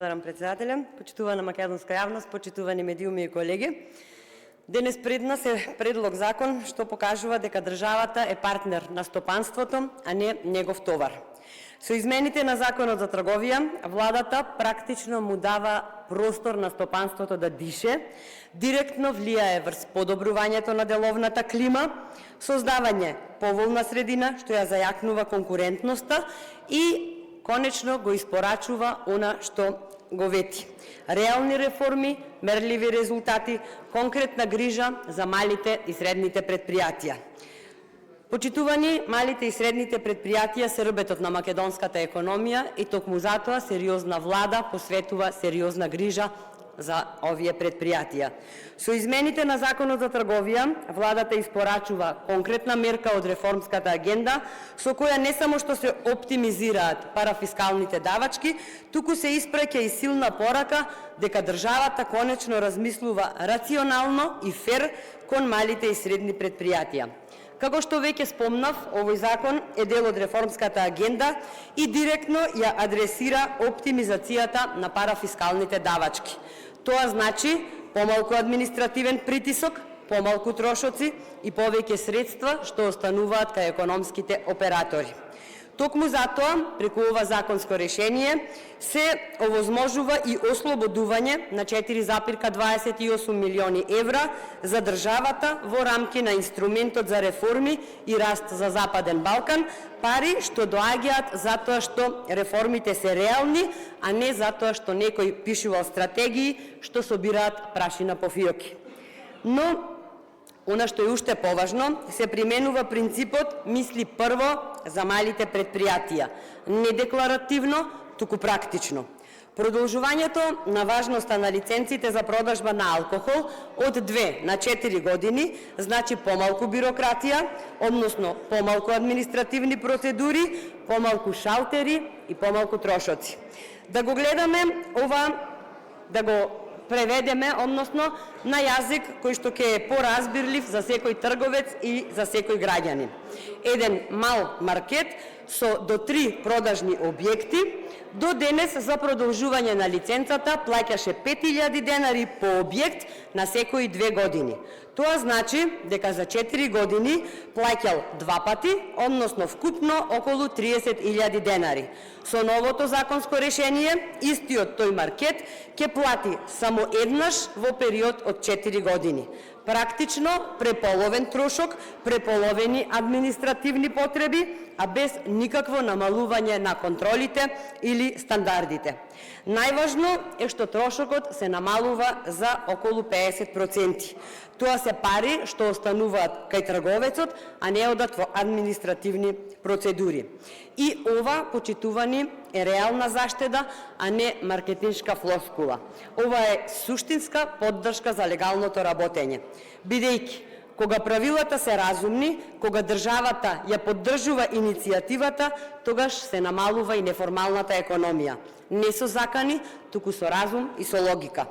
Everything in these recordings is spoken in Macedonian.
Благодарам председателя, почитувана македонска јавност, почитувани медиуми и колеги. Денес пред нас е предлог закон што покажува дека државата е партнер на стопанството, а не негов товар. Со измените на Законот за трговија, владата практично му дава простор на стопанството да дише, директно влијае врз подобрувањето на деловната клима, создавање поволна средина што ја зајакнува конкурентноста и конечно го испорачува она што го вети. Реални реформи, мерливи резултати, конкретна грижа за малите и средните предпријатија. Почитувани, малите и средните предпријатија се рбетот на македонската економија и токму затоа сериозна влада посветува сериозна грижа за овие предпријатија. Со измените на Законот за трговија, владата испорачува конкретна мерка од реформската агенда, со која не само што се оптимизираат парафискалните давачки, туку се испраќа и силна порака дека државата конечно размислува рационално и фер кон малите и средни предпријатија. Како што веќе спомнав, овој закон е дел од реформската агенда и директно ја адресира оптимизацијата на парафискалните давачки. Тоа значи помалку административен притисок, помалку трошоци и повеќе средства што остануваат кај економските оператори. Токму затоа, преку ова законско решение, се овозможува и ослободување на 4,28 милиони евра за државата во рамки на инструментот за реформи и раст за Западен Балкан, пари што доаѓаат затоа што реформите се реални, а не затоа што некој пишувал стратегии што собираат прашина по фиоки. Но она што е уште поважно, се применува принципот мисли прво за малите предпријатија, не декларативно, туку практично. Продолжувањето на важноста на лиценците за продажба на алкохол од 2 на 4 години значи помалку бирократија, односно помалку административни процедури, помалку шалтери и помалку трошоци. Да го гледаме ова, да го преведеме, односно на јазик кој што ќе е поразбирлив за секој трговец и за секој граѓанин. Еден мал маркет со до 3 продажни објекти до денес за продолжување на лиценцата плаќаше 5000 денари по објект на секои 2 години. Тоа значи дека за 4 години плаќал 2 пати, односно вкупно околу 30.000 денари. Со новото законско решение, истиот тој маркет ќе плати само еднаш во период од 4 години. Практично преполовен трошок, преполовени административни потреби, а без никакво намалување на контролите или стандардите. Најважно е што трошокот се намалува за околу 50%. Тоа се пари што остануваат кај трговецот, а не одат во административни процедури. И ова, почитувани, е реална заштеда, а не маркетиншка флоскула. Ова е суштинска поддршка за легалното работење. Бидејќи, кога правилата се разумни, кога државата ја поддржува иницијативата, тогаш се намалува и неформалната економија. Не со закани, туку со разум и со логика.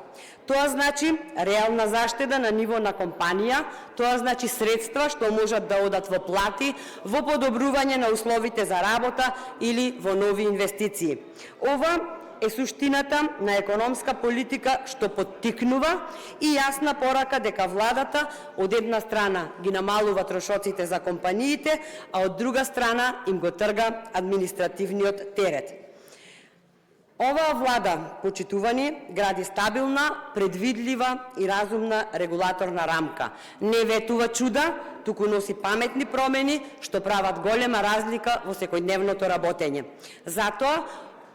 Тоа значи реална заштеда на ниво на компанија, тоа значи средства што можат да одат во плати, во подобрување на условите за работа или во нови инвестиции. Ова е суштината на економска политика што поттикнува и јасна порака дека владата од една страна ги намалува трошоците за компаниите, а од друга страна им го трга административниот терет. Оваа влада, почитувани, гради стабилна, предвидлива и разумна регулаторна рамка. Не ветува чуда, туку носи паметни промени што прават голема разлика во секојдневното работење. Затоа,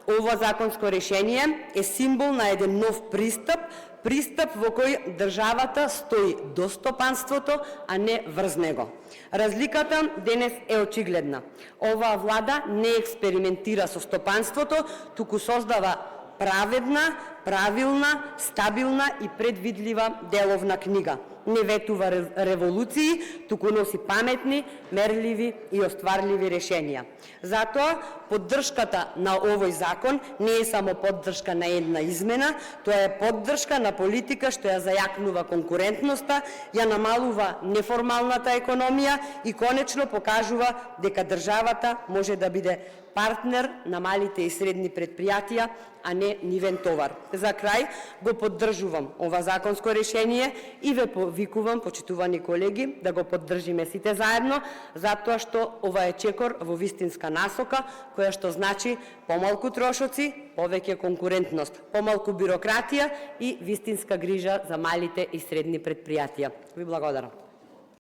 ова законско решение е символ на еден нов пристап во кој државата стои до стопанството, а не врз него. Разликата денес е очигледна. Оваа влада не експериментира со стопанството, туку создава праведна, правилна, стабилна и предвидлива деловна книга. не ветува револуции, туку носи паметни, мерливи и остварливи решенија. Затоа, поддршката на овој закон не е само поддршка на една измена, тоа е поддршка на политика што ја зајакнува конкурентноста, ја намалува неформалната економија и конечно покажува дека државата може да биде партнер на малите и средни предпријатија, а не нивен товар. За крај, го поддржувам ова законско решение и ве повикувам, почитувани колеги, да го поддржиме сите заедно, затоа што ова е чекор во вистинска насока, која што значи помалку трошоци, повеќе конкурентност, помалку бирократија и вистинска грижа за малите и средни предпријатија. Ви благодарам.